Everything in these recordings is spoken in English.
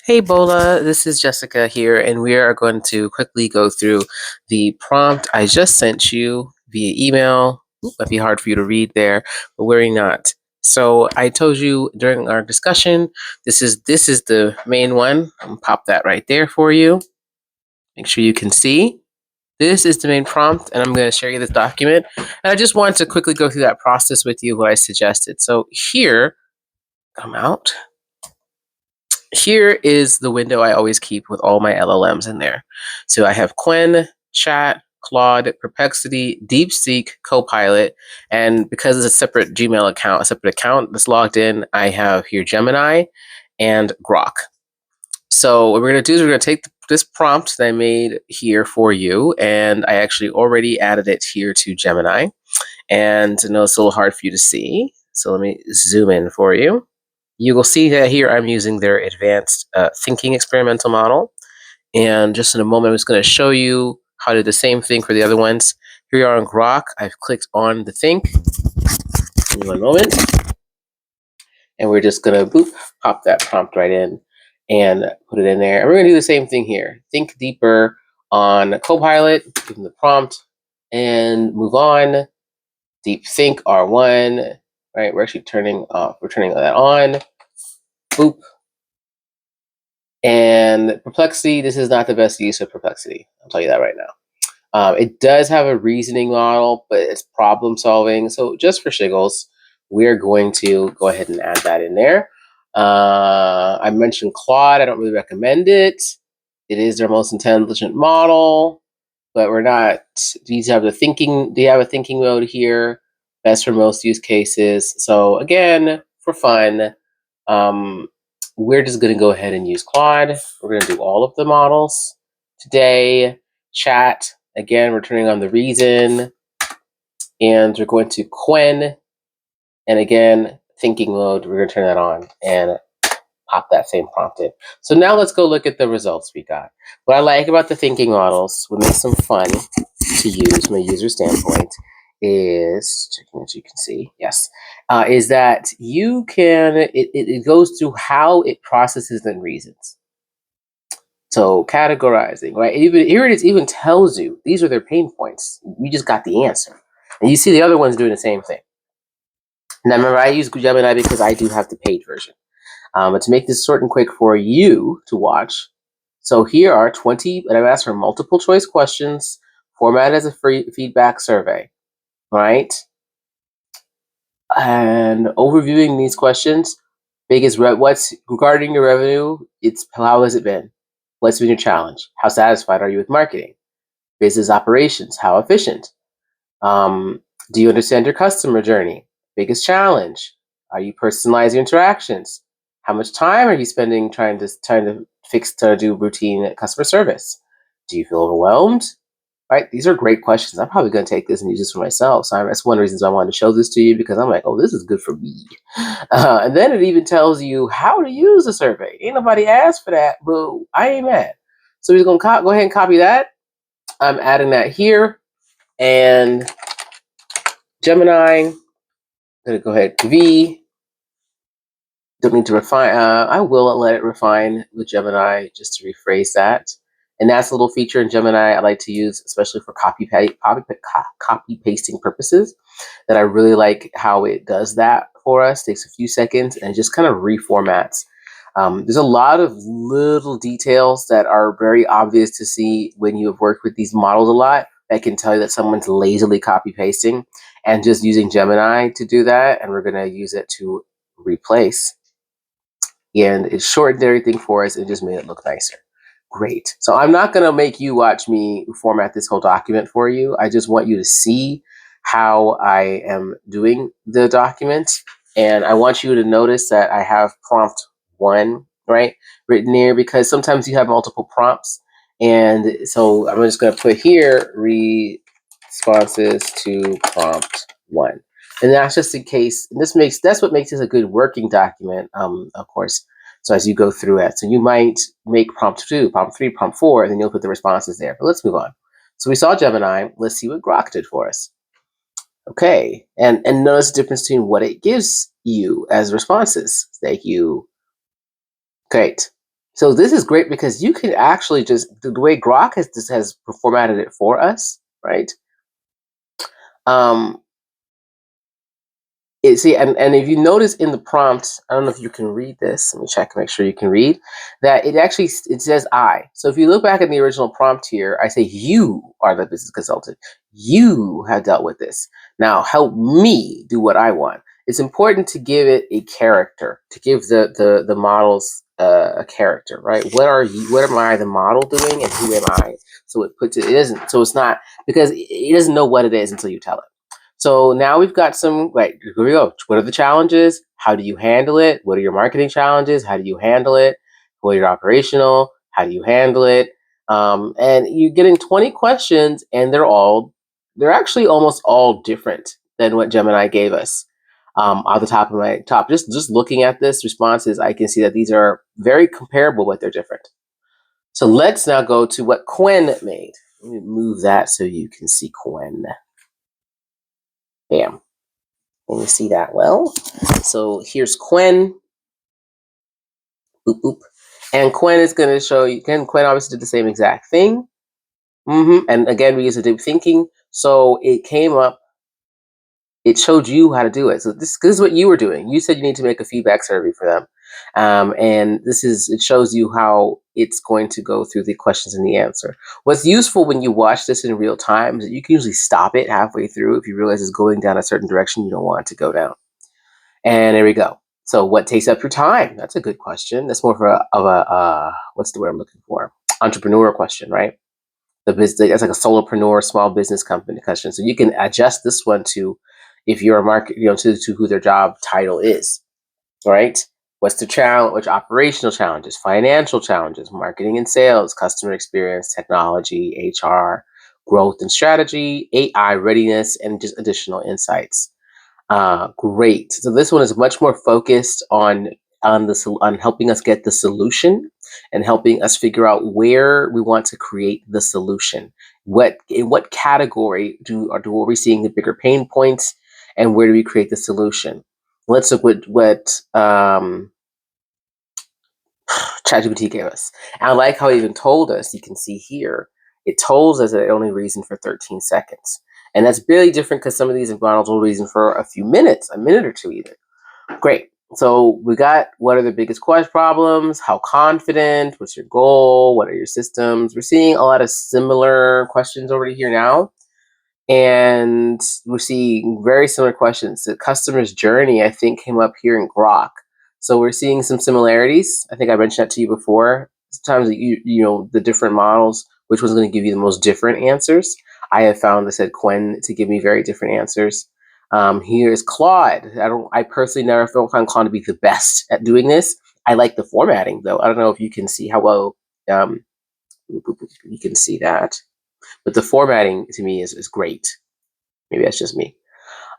Hey Bola, this is Jessica here, and we are going to quickly go through the prompt I just sent you via email. Might be hard for you to read there, but worry not. So I told you during our discussion, this is the main one. I'm gonna pop that right there for you. Make sure you can see. This is the main prompt, and I'm going to share you this document. And I just wanted to quickly go through that process with you, what I suggested. So here, come out. Here is the window I always keep with all my LLMs in there. So I have Quen, Chat, Claude, Perplexity, DeepSeek, Copilot, and because it's a separate Gmail account, a separate account that's logged in, I have here Gemini and Grok. So what we're going to do is we're going to take this prompt that I made here for you, and I actually already added it here to Gemini. And I know it's a little hard for you to see, so let me zoom in for you. You will see that here I'm using their advanced thinking experimental model. And just in a moment, I'm just going to show you how to do the same thing for the other ones. Here we are on Grok. I've clicked on the think. Give me one moment. And we're just going to pop that prompt right in and put it in there. And we're going to do the same thing here. Think deeper on Copilot, give them the prompt, and move on. Deep Think R1, right? We're actually turning that on. Boop. And Perplexity, this is not the best use of Perplexity. I'll tell you that right now. It does have a reasoning model, but it's problem solving. So just for shiggles, we're going to go ahead and add that in there. I mentioned Claude. I don't really recommend it. It is their most intelligent model, but we're not. These have the thinking. They have a thinking mode here. Best for most use cases. So again, for fun, we're just going to go ahead and use Claude. We're going to do all of the models today. Chat, again, we're turning on the reason. And we're going to Quen. And again, thinking mode, we're going to turn that on and pop that same prompt in. So now let's go look at the results we got. What I like about the thinking models, what makes them fun to use from a user standpoint, is, checking as you can see, yes, is that you can, it goes through how it processes and reasons. So categorizing, right? Even here it is, even tells you these are their pain points. You just got the answer. And you see the other ones doing the same thing. Now remember, I use Gemini because I do have the paid version. But to make this short and quick for you to watch, so here are 20, and I've asked for multiple choice questions, formatted as a free feedback survey, right? And overviewing these questions, biggest what's regarding your revenue, it's how has it been? What's been your challenge? How satisfied are you with marketing? Business operations, how efficient? Do you understand your customer journey? Biggest challenge? Are you personalizing interactions? How much time are you spending trying to do routine customer service? Do you feel overwhelmed? Right? These are great questions. I'm probably going to take this and use this for myself. So that's one of the reasons I wanted to show this to you, because I'm like, oh, this is good for me. And then it even tells you how to use the survey. Ain't nobody asked for that, but I ain't mad. So we're going to go ahead and copy that. I'm adding that here. And Gemini, I'm going to go ahead, V. Don't need to refine. I will let it refine with Gemini just to rephrase that. And that's a little feature in Gemini I like to use, especially for copy pasting purposes, that I really like how it does that for us. Takes a few seconds and just kind of reformats. There's a lot of little details that are very obvious to see when you have worked with these models a lot that can tell you that someone's lazily copy pasting and just using Gemini to do that. And we're going to use it to replace. And it shortened everything for us and just made it look nicer. Great. So I'm not going to make you watch me format this whole document for you. I just want you to see how I am doing the document. And I want you to notice that I have prompt 1, right, written here, because sometimes you have multiple prompts. And so I'm just going to put here responses to prompt 1. And that's just in case, and that's what makes this a good working document, of course. So as you go through it, so you might make prompt 2, prompt 3, prompt 4, and then you'll put the responses there. But let's move on. So we saw Gemini. Let's see what Grok did for us. Okay, and notice the difference between what it gives you as responses. Thank you. Great. So this is great because you can actually just the way Grok has formatted it for us, right? Um, see, and if you notice in the prompt, I don't know if you can read this. Let me check, make sure you can read that. It says I. So if you look back at the original prompt here, I say you are the business consultant. You have dealt with this. Now help me do what I want. It's important to give it a character, to give the models a character, right? What are you? What am I, the model, doing, and who am I? So it puts it. It isn't. So it's not because it doesn't know what it is until you tell it. So now we've got some, right, here we go. What are the challenges? How do you handle it? What are your marketing challenges? How do you handle it? What are your operational? How do you handle it? And you're getting 20 questions, and they're actually almost all different than what Gemini gave us. Off the top of my top, just looking at this responses, I can see that these are very comparable, but they're different. So let's now go to what Quen made. Let me move that so you can see Quen. Bam. Can you see that well? So here's Quen. Boop, boop. And Quen is going to show you. Quen obviously did the same exact thing. And again, we used deep thinking. So it came up. It showed you how to do it. So this is what you were doing. You said you need to make a feedback survey for them. And it shows you how it's going to go through the questions and the answer. What's useful when you watch this in real time is that you can usually stop it halfway through if you realize it's going down a certain direction you don't want it to go down. And there we go. So what takes up your time? That's a good question. That's more of a what's the word I'm looking for? Entrepreneur question, right? The business, that's like a solopreneur, small business company question. So you can adjust this one to if you're a market, to who their job title is, right? What's the challenge? Which operational challenges, financial challenges, marketing and sales, customer experience, technology, HR, growth and strategy, AI readiness, and just additional insights. Great. So this one is much more focused on helping us get the solution and helping us figure out where we want to create the solution. In what category are we seeing the bigger pain points, and where do we create the solution? Let's look what ChatGPT gave us. And I like how it even told us. You can see here, it told us that it only reasoned for 13 seconds. And that's really different because some of these models will reason for a few minutes, a minute or two even. Great. So we got what are the biggest problems? How confident? What's your goal? What are your systems? We're seeing a lot of similar questions over here now. And we're seeing very similar questions. The customer's journey, I think, came up here in Grok. So we're seeing some similarities. I think I mentioned that to you before. Sometimes the different models, which one's going to give you the most different answers. I have found this at Quen to give me very different answers. Here is Claude. I personally never found Claude to be the best at doing this. I like the formatting though. I don't know if you can see how well you can see that. But the formatting to me is great. Maybe that's just me.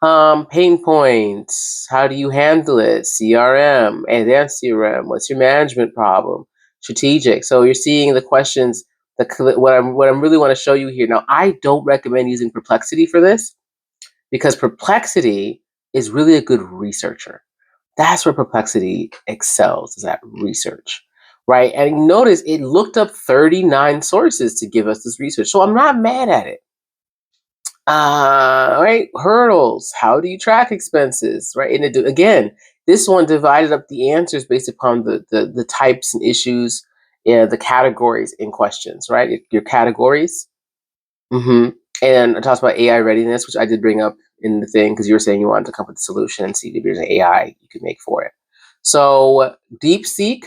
Pain points. How do you handle it? CRM, advanced CRM. What's your management problem? Strategic. So you're seeing the questions. What I'm really want to show you here. Now, I don't recommend using Perplexity for this because Perplexity is really a good researcher. That's where Perplexity excels, is at research, right? And notice it looked up 39 sources to give us this research. So I'm not mad at it. Right? Hurdles. How do you track expenses, right? And again, this one divided up the answers based upon the types and issues, the categories in questions, right? Your categories. Mm-hmm. And it talks about AI readiness, which I did bring up in the thing because you were saying you wanted to come up with a solution and see if there's an AI you could make for it. So DeepSeek,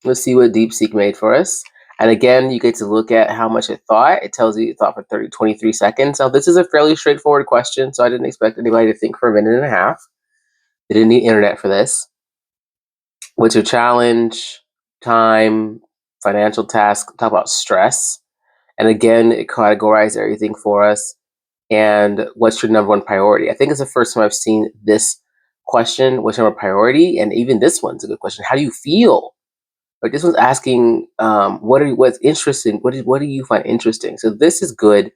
let's see what DeepSeek made for us. And again, you get to look at how much it thought. It tells you it thought for 23 seconds. Now, this is a fairly straightforward question, so I didn't expect anybody to think for a minute and a half. They didn't need internet for this. What's your challenge, time, financial task? Talk about stress. And again, it categorized everything for us. And what's your number one priority? I think it's the first time I've seen this question, what's your number priority? And even this one's a good question. How do you feel? Like this one's asking, what's interesting? What do you find interesting? So this is good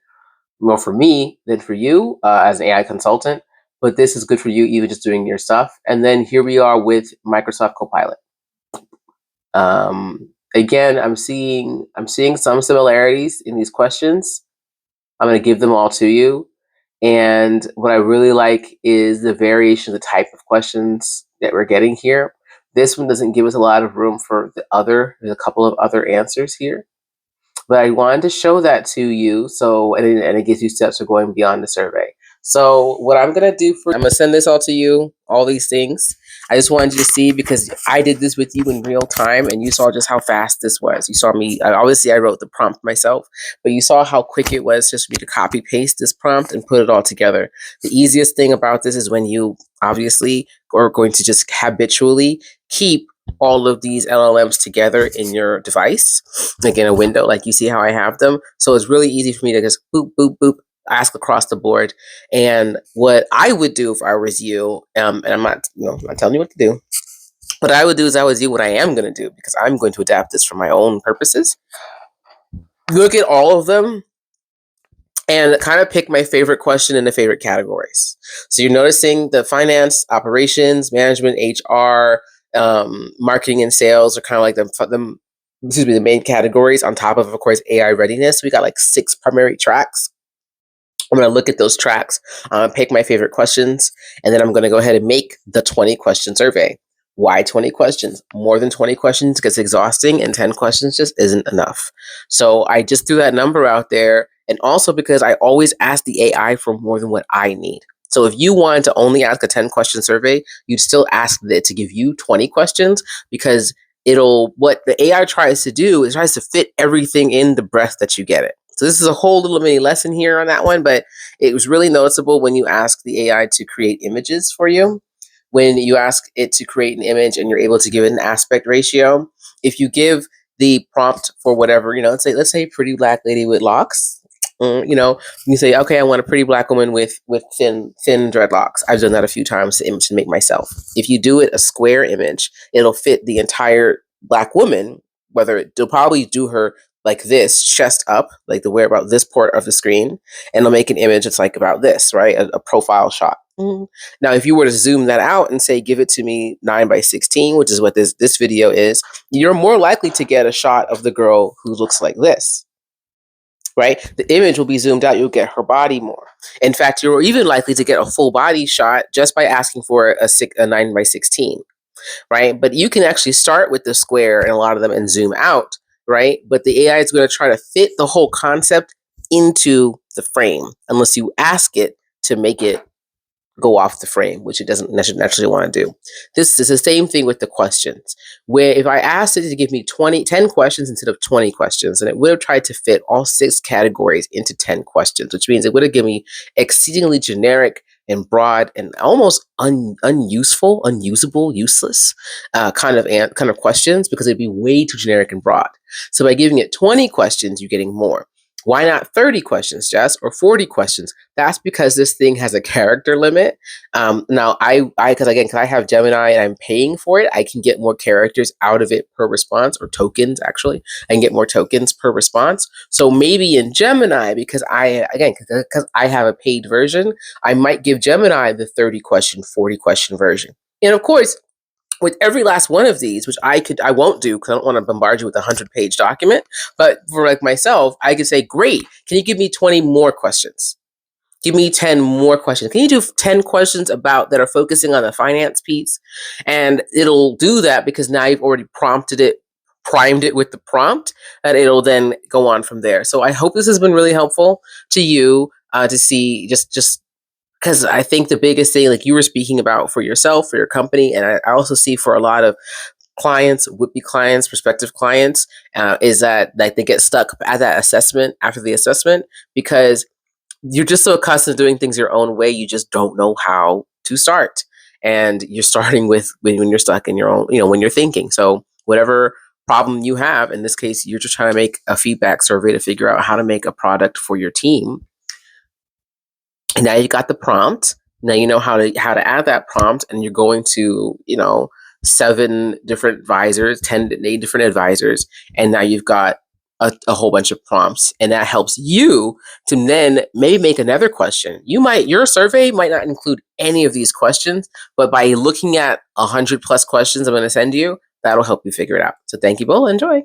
more for me than for you as an AI consultant, but this is good for you even just doing your stuff. And then here we are with Microsoft Copilot. Again, I'm seeing some similarities in these questions. I'm going to give them all to you. And what I really like is the variation of the type of questions that we're getting here. This one doesn't give us a lot of room for there's a couple of other answers here. But I wanted to show that to you. So, and it gives you steps for going beyond the survey. So what I'm going to do I'm going to send this all to you, all these things. I just wanted you to see because I did this with you in real time and you saw just how fast this was. You saw me, obviously I wrote the prompt myself, but you saw how quick it was just for me to copy paste this prompt and put it all together. The easiest thing about this is when you obviously are going to just habitually keep all of these LLMs together in your device, like in a window, like you see how I have them. So it's really easy for me to just boop, boop, boop, ask across the board. And what I would do if I was you, and I'm not, I'm not telling you what to do. What I would do is I would do what I am going to do because I'm going to adapt this for my own purposes. Look at all of them and kind of pick my favorite question in the favorite categories. So you're noticing the finance, operations, management, HR, marketing, and sales are kind of like the main categories. On top of course, AI readiness. We got like 6 primary tracks. I'm going to look at those tracks, pick my favorite questions, and then I'm going to go ahead and make the 20 question survey. Why 20 questions? More than 20 questions gets exhausting and 10 questions just isn't enough. So I just threw that number out there. And also because I always ask the AI for more than what I need. So if you wanted to only ask a 10 question survey, you'd still ask it to give you 20 questions because what the AI tries to do is tries to fit everything in the breath that you get it. So this is a whole little mini lesson here on that one, but it was really noticeable when you ask the AI to create images for you. When you ask it to create an image and you're able to give it an aspect ratio, if you give the prompt for whatever, let's say pretty black lady with locks, you say, okay, I want a pretty black woman with thin dreadlocks. I've done that a few times to make myself. If you do it a square image, it'll fit the entire black woman, they'll probably do her like this, chest up, like the where about this part of the screen, and it'll make an image that's like about this, right? A profile shot. Now, if you were to zoom that out and say, give it to me 9:16, which is what this video is, you're more likely to get a shot of the girl who looks like this, right? The image will be zoomed out. You'll get her body more. In fact, you're even likely to get a full body shot just by asking for a 9:16, right? But you can actually start with the square and a lot of them and zoom out, right? But the AI is going to try to fit the whole concept into the frame unless you ask it to make it go off the frame, which it doesn't naturally want to do. This is the same thing with the questions, where if I asked it to give me 10 questions instead of 20 questions, and it would have tried to fit all 6 categories into 10 questions, which means it would have given me exceedingly generic and broad and almost unuseful, unusable, useless kind of questions because it'd be way too generic and broad. So by giving it 20 questions, you're getting more. Why not 30 questions, Jess, or 40 questions? That's because this thing has a character limit. Now, because I have Gemini and I'm paying for it, I can get more characters out of it per response, or tokens, actually. I can get more tokens per response. So maybe in Gemini, because I have a paid version, I might give Gemini the 30 question, 40 question version. And of course, with every last one of these, which I won't do because I don't want to bombard you with a 100-page document, but for like myself, I could say, great, can you give me 20 more questions? Give me 10 more questions. Can you do 10 questions that are focusing on the finance piece? And it'll do that because now you've already primed it with the prompt, and it'll then go on from there. So I hope this has been really helpful to you to see just because I think the biggest thing, like you were speaking about for yourself, for your company, and I also see for a lot of clients, would-be clients, prospective clients, is that like they get stuck at that assessment after the assessment because you're just so accustomed to doing things your own way, you just don't know how to start. And you're starting with when you're stuck in your own, when you're thinking. So whatever problem you have, in this case, you're just trying to make a feedback survey to figure out how to make a product for your team. And now you got the prompt. Now you know how to add that prompt, and you're going to 7 different advisors, 8 different advisors, and now you've got a whole bunch of prompts, and that helps you to then maybe make another question. Your survey might not include any of these questions, but by looking at 100+ questions I'm going to send you, that'll help you figure it out. So thank you, Bull. Enjoy.